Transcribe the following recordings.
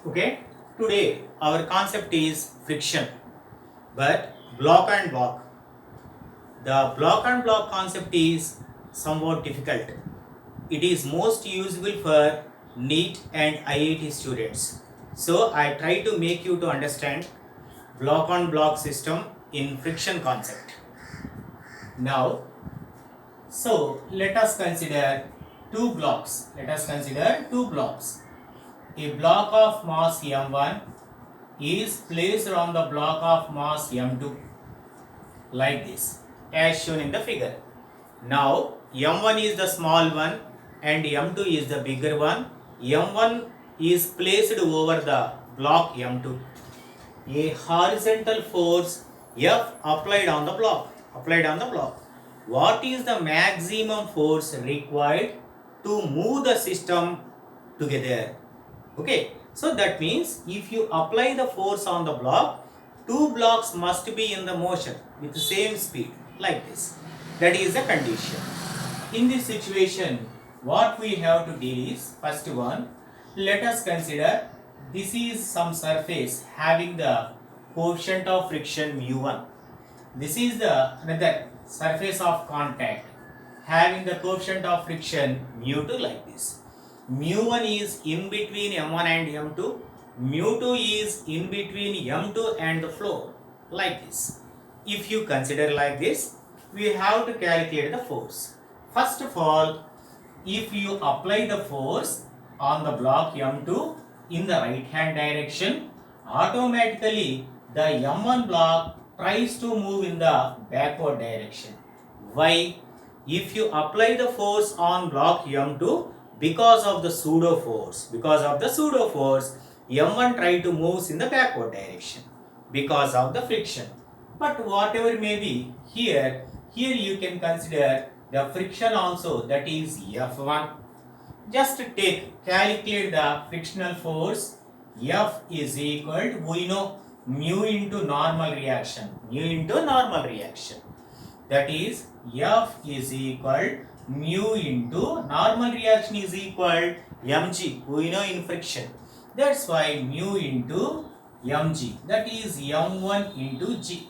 Okay, today our concept is friction, but block and block. The block and block concept is somewhat difficult. It is most usable for NEET and IIT students. So I try to make you to understand block on block system in friction concept. Now, so let us consider two blocks. Let us consider two blocks. A block of mass m1 is placed on the block of mass m2 like this as shown in the figure. Now m1 is the small one and m2 is the bigger one. M1 is placed over the block m2. A horizontal force F applied on the block. What is the maximum force required to move the system together? Okay, so that means if you apply the force on the block, two blocks must be in the motion with the same speed like this. That is the condition. In this situation, what we have to deal is, first one, let us consider this is some surface having the coefficient of friction mu1. This is the another surface of contact having the coefficient of friction mu2 like this. Mu1 is in between m1 and m2. Mu2 is in between m2 and the floor like this. If you consider like this, we have to calculate the force. First of all, if you apply the force on the block m2 in the right hand direction, automatically the m1 block tries to move in the backward direction. Why? If you apply the force on block m2, because of the pseudo force, m1 try to move in the backward direction because of the friction. But whatever may be, here you can consider the friction also, that is F1. Just calculate the frictional force. F is equal to, we know, mu into normal reaction. That is, F is equal mu into normal reaction is equal mg. We know in friction. That's why mu into mg. That is m1 into g.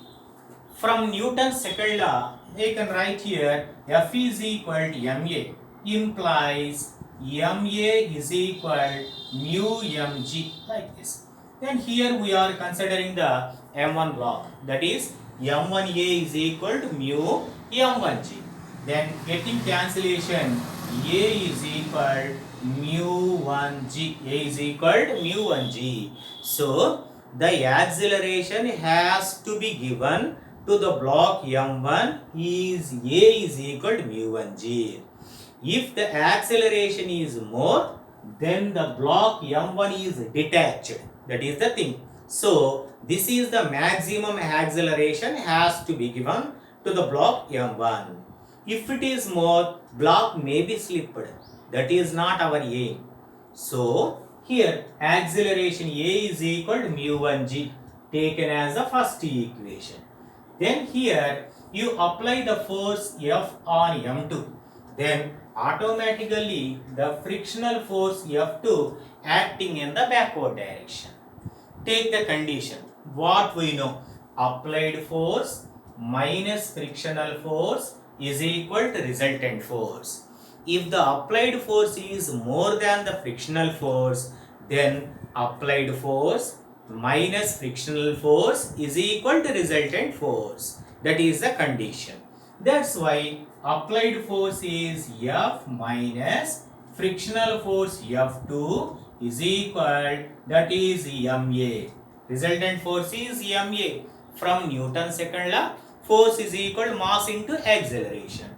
From Newton's second law, you can write here F is equal to ma, implies ma is equal mu mg like this. Then here we are considering the m1 block, that is m1a is equal to mu m1g. Then getting cancellation, a is equal mu 1g. A is equal to mu 1g. So the acceleration has to be given to the block m1 is a is equal to mu 1g. If the acceleration is more, then the block m1 is detached. That is the thing. So this is the maximum acceleration has to be given to the block m1. If it is more, block may be slipped. That is not our aim. So here acceleration a is equal to mu 1g taken as the first equation. Then here you apply the force F on m2. Then automatically the frictional force F2 acting in the backward direction. Take the condition. What we know? Applied force minus frictional force is equal to resultant force. If the applied force is more than the frictional force, then applied force minus frictional force is equal to resultant force. That is the condition. That's why applied force is F minus frictional force F2 is equal, that is ma. Resultant force is ma. From Newton's second law, force is equal to mass into acceleration.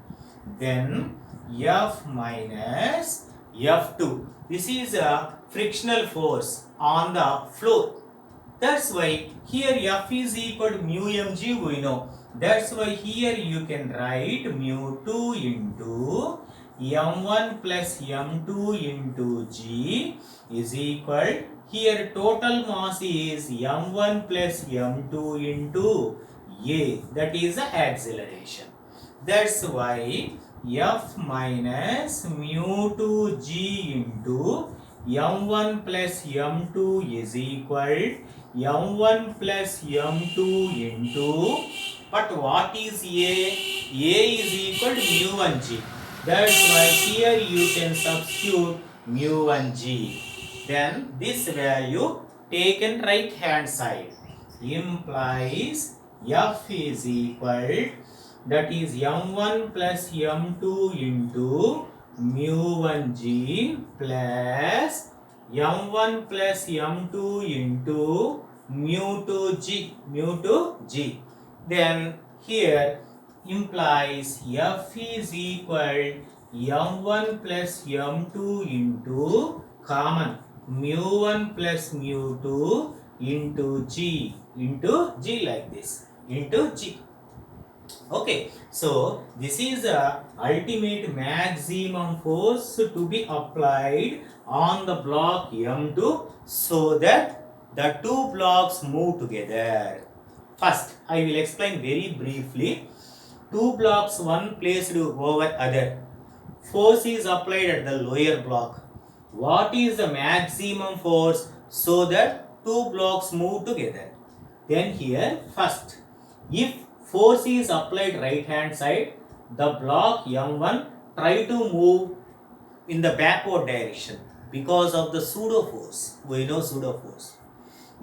Then F minus F2. This is a frictional force on the floor. That's why here F is equal to mu mg we know. That's why here you can write mu 2 into m1 plus m2 into g is equal, here total mass is m1 plus m2 into a, that is the acceleration. That's why F minus mu 2 g into m1 plus m2 is equal m1 plus m2 into, but what is A? A is equal to mu 1g. That's why here you can substitute mu 1g. Then this value taken right hand side implies f is equal, that is m1 plus m2 into mu 1g plus m1 plus m2 into mu 2g. Then here implies f is equal m1 plus m2 into common mu 1 plus mu 2 into g like this into g. Okay, so this is the ultimate maximum force to be applied on the block M2 so that the two blocks move together. First, I will explain very briefly. Two blocks, one placed over other. Force is applied at the lower block. What is the maximum force so that two blocks move together? Then here, first, if force is applied right hand side, the block M1 try to move in the backward direction because of the pseudo force. We know pseudo force.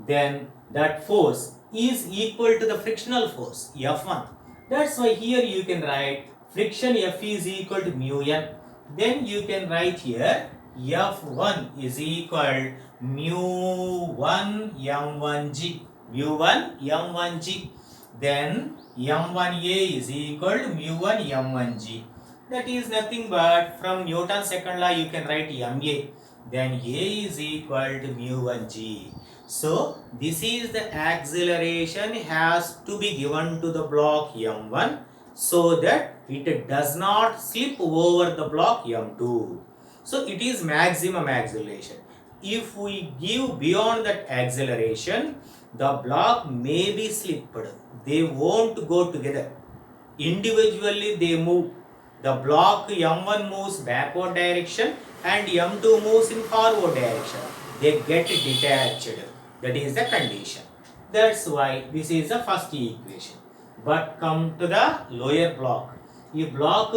Then that force is equal to the frictional force F1. That's why here you can write friction F is equal to mu n. Then you can write here F1 is equal mu 1 m1g. Mu 1 m1g. Then m1a is equal to mu 1 m1g. That is nothing but from Newton's second law you can write ma. Then a is equal to mu 1g. So this is the acceleration has to be given to the block m1 so that it does not slip over the block m2. So it is maximum acceleration. If we give beyond that acceleration, the block may be slipped. They won't go together. Individually they move. The block M1 moves backward direction and M2 moves in forward direction. They get detached. That is the condition. That's why this is the first equation. But come to the lower block. If block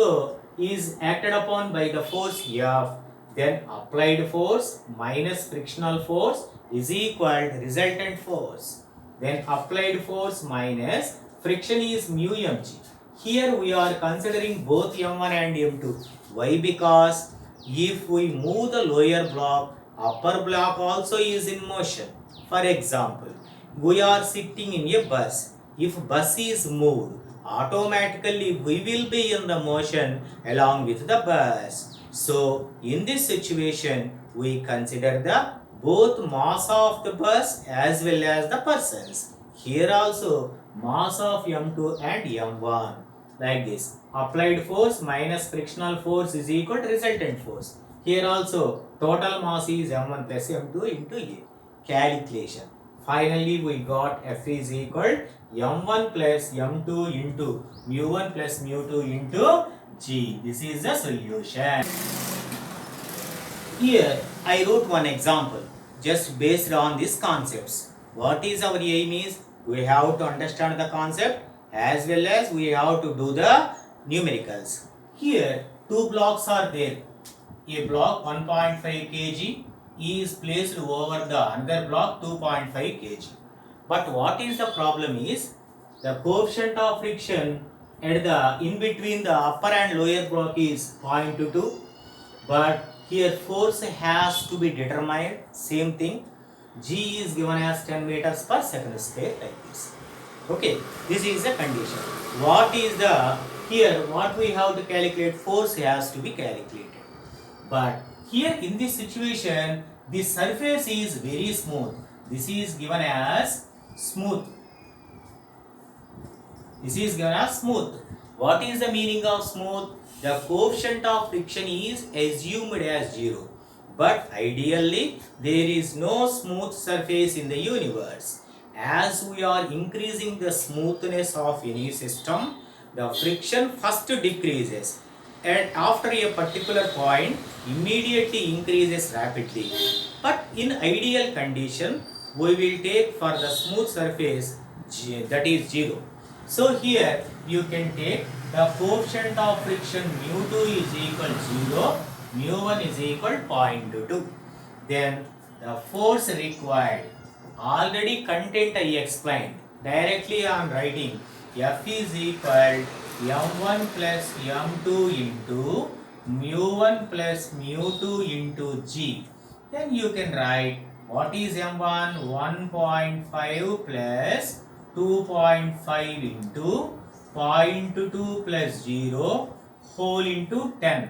is acted upon by the force F, then applied force minus frictional force is equal to resultant force. Then applied force minus friction is mu mg. Here we are considering both m1 and m2. Why? Because if we move the lower block, upper block also is in motion. For example, we are sitting in a bus. If bus is moved, automatically we will be in the motion along with the bus. So in this situation, we consider the both mass of the bus as well as the persons. Here also mass of m2 and m1. Like this. Applied force minus frictional force is equal to resultant force. Here also total mass is m1 plus m2 into a. Calculation. Finally we got F is equal m1 plus m2 into mu1 plus mu2 into g. This is the solution. Here I wrote one example just based on these concepts. What is our aim is we have to understand the concept as well as we have to do the numericals. Here two blocks are there. A block 1.5 kg is placed over the another block 2.5 kg. But what is the problem is the coefficient of friction at the in between the upper and lower block is 0.22. But here force has to be determined, same thing. G is given as 10 meters per second square like this. Okay, this is the condition. What is the, here what we have to calculate, force has to be calculated. But here in this situation, the surface is very smooth. This is given as smooth. This is given as smooth. What is the meaning of smooth? The coefficient of friction is assumed as 0. But ideally, there is no smooth surface in the universe. As we are increasing the smoothness of any system, the friction first decreases and after a particular point immediately increases rapidly. But in ideal condition, we will take for the smooth surface that is 0. So here you can take the coefficient of friction mu2 is equal to 0, mu1 is equal to 0.22. Then the force required, already content I explained, directly I am writing F is equal m1 plus m2 into mu1 plus mu2 into g. Then you can write what is m1, 1.5 plus 2.5 into 0.2 plus 0 whole into 10.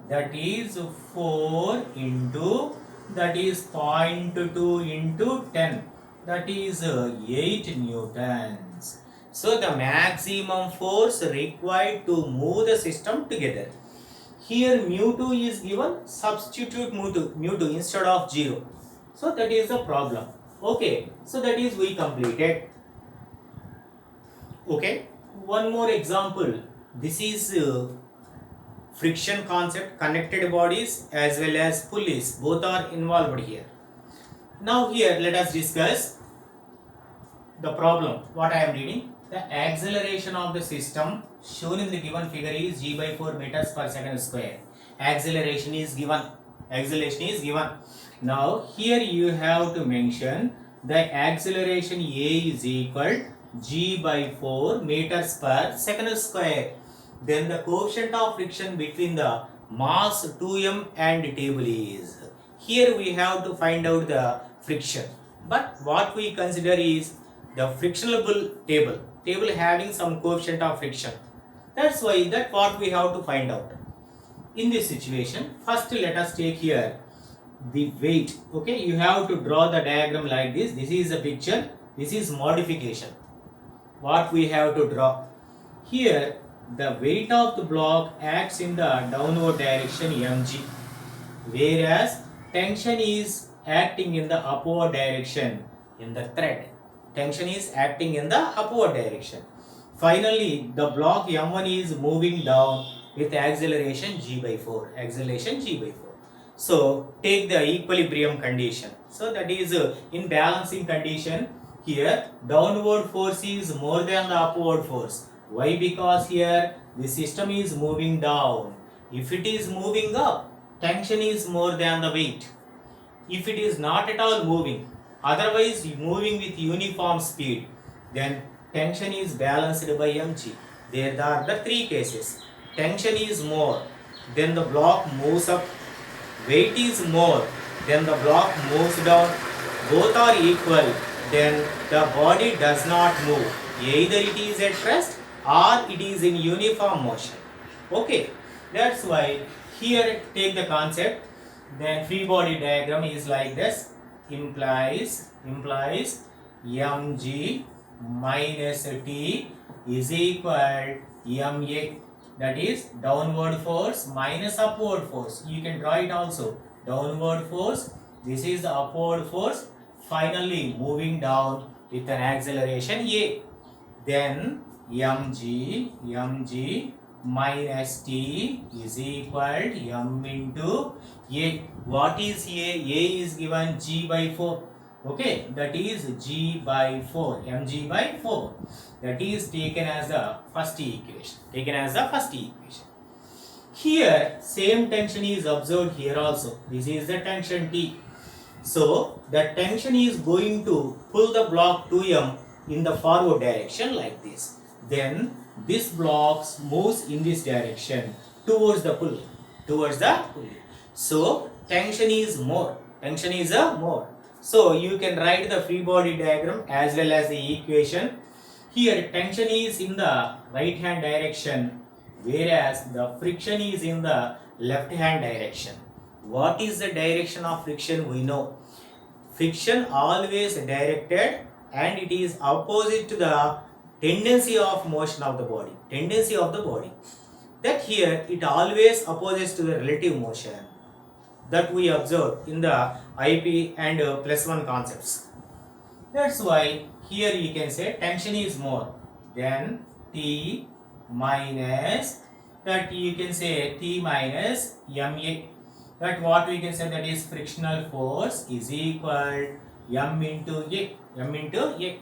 That is 4 into, that is 0.2 into 10. That is 8 newtons. So the maximum force required to move the system together. Here mu2 is given, substitute mu2 instead of 0. So that is the problem. Okay, so that is we completed. Okay, one more example. This is friction concept, connected bodies as well as pulleys, both are involved here. Now here let us discuss the problem. What I am reading, the acceleration of the system shown in the given figure is g by 4 meters per second square. Acceleration is given. Now here you have to mention the acceleration A is equal g by 4 meters per second square. Then the coefficient of friction between the mass 2m and table is. Here we have to find out the friction. But what we consider is the frictionable table having some coefficient of friction. That's why that what we have to find out. In this situation, first let us take here the weight. Okay, you have to draw the diagram like this. This is a picture, this is modification. What we have to draw here, the weight of the block acts in the downward direction mg, whereas tension is acting in the upward direction in the thread. Tension is acting in the upward direction. Finally, the block m1 is moving down with acceleration g by 4. So take the equilibrium condition. So that is in balancing condition. Here downward force is more than the upward force. Why? Because here the system is moving down. If it is moving up, tension is more than the weight. If it is not at all moving, otherwise moving with uniform speed, then tension is balanced by mg. There are the three cases. Tension is more, then the block moves up. Weight is more, then the block moves down. Both are equal, then the body does not move. Either it is at rest or it is in uniform motion. Okay, that's why here take the concept. Then free body diagram is like this. Implies mg minus t is equal ma. That is downward force minus upward force. You can draw it also. Downward force, this is the upward force, finally moving down with an acceleration a. Then mg minus t is equal to m into a. What is a? A is given g by 4. Okay, that is g by 4, mg by 4. That is taken as the first equation. Here, same tension is observed here also. This is the tension T. So, the tension is going to pull the block 2m in the forward direction like this. Then, this block moves in this direction towards the pulley. So, tension is more. So, you can write the free body diagram as well as the equation. Here, tension is in the right hand direction, whereas the friction is in the left hand direction. What is the direction of friction? We know. Friction always directed and it is opposite to the tendency of motion of the body. That here it always opposes to the relative motion that we observe in the IP and +1 concepts. That's why here you can say tension is more, then T minus that you can say T minus ma. That what we can say, that is frictional force is equal m into a, m into a.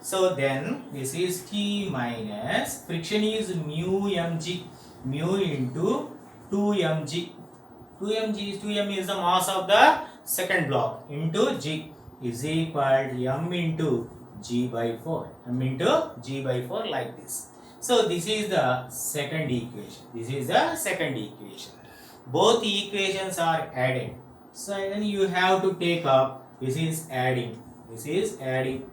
So then this is T minus, friction is mu mg, mu into 2 mg. 2m is the mass of the second block into g is equal to m into g by 4. m into g by 4, like this. So this is the second equation. This is the second equation. Both equations are added. So then you have to take up, this is adding. This is adding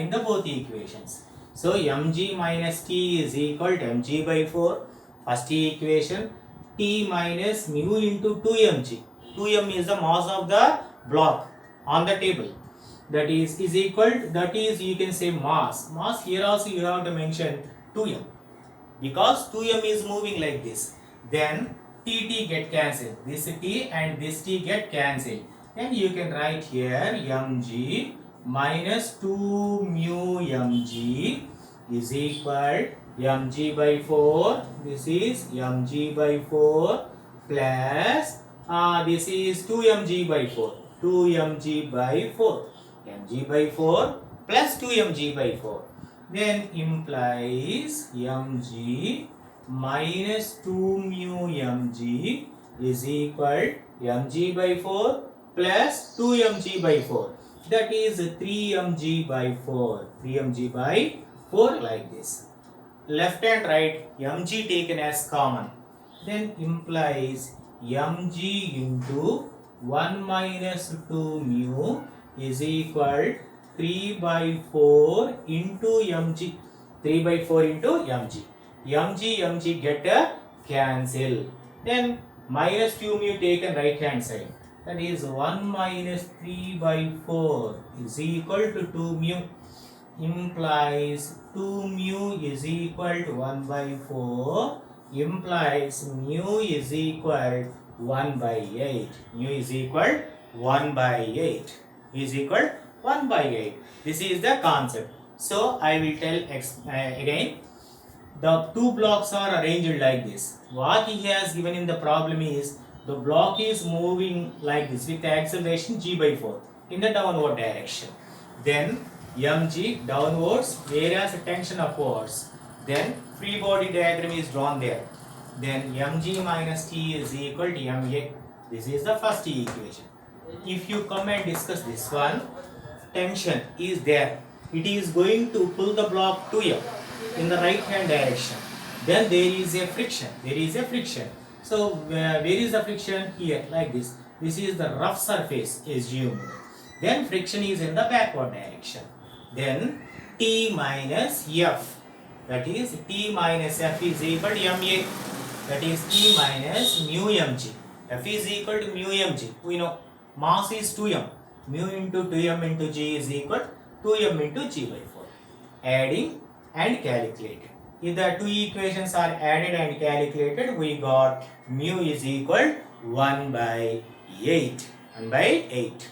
the both equations. So mg minus t is equal to mg by 4. First equation, T minus mu into 2mg. 2m is the mass of the block on the table. That is equal to, that is you can say mass. Mass here also you have to mention 2m. Because 2m is moving like this. Then T get cancelled. This T and this T get cancelled. Then you can write here mg minus 2 mu mg is equal mg by 4. This is mg by 4 plus this is 2mg by 4. 2mg by 4. mg by 4 plus 2mg by 4. Then implies mg minus 2 mu mg is equal mg by 4 plus 2mg by 4. That is 3mg by 4. 3mg by 4, like this. Left and right, mg taken as common. Then implies mg into 1 minus 2 mu is equal 3 by 4 into mg. 3 by 4 into mg. mg get cancel. Then minus 2 mu taken right hand side. That is 1 minus 3 by 4 is equal to 2 mu. Implies 2 mu is equal to 1 by 4. Implies mu is equal 1 by 8. Mu is equal 1 by 8. Is equal 1 by 8. This is the concept. So I will tell again. The two blocks are arranged like this. What he has given in the problem is the block is moving like this with acceleration g by 4 in the downward direction. Then mg downwards, whereas tension upwards. Then free body diagram is drawn there. Then mg minus t is equal to ma. This is the first equation. If you come and discuss this one, tension is there. It is going to pull the block to m in the right hand direction. Then there is a friction. There is a friction. So where is the friction? Here, like this. This is the rough surface assumed. Then friction is in the backward direction. Then T minus F. That is T minus F is equal to ma. That is T minus mu mg. F is equal to mu mg. We know mass is 2m. Mu into 2m into g is equal to 2m into g by 4. Adding and calculated. If the two equations are added and calculated, we got mu is equal 1 by 8. 1 by 8.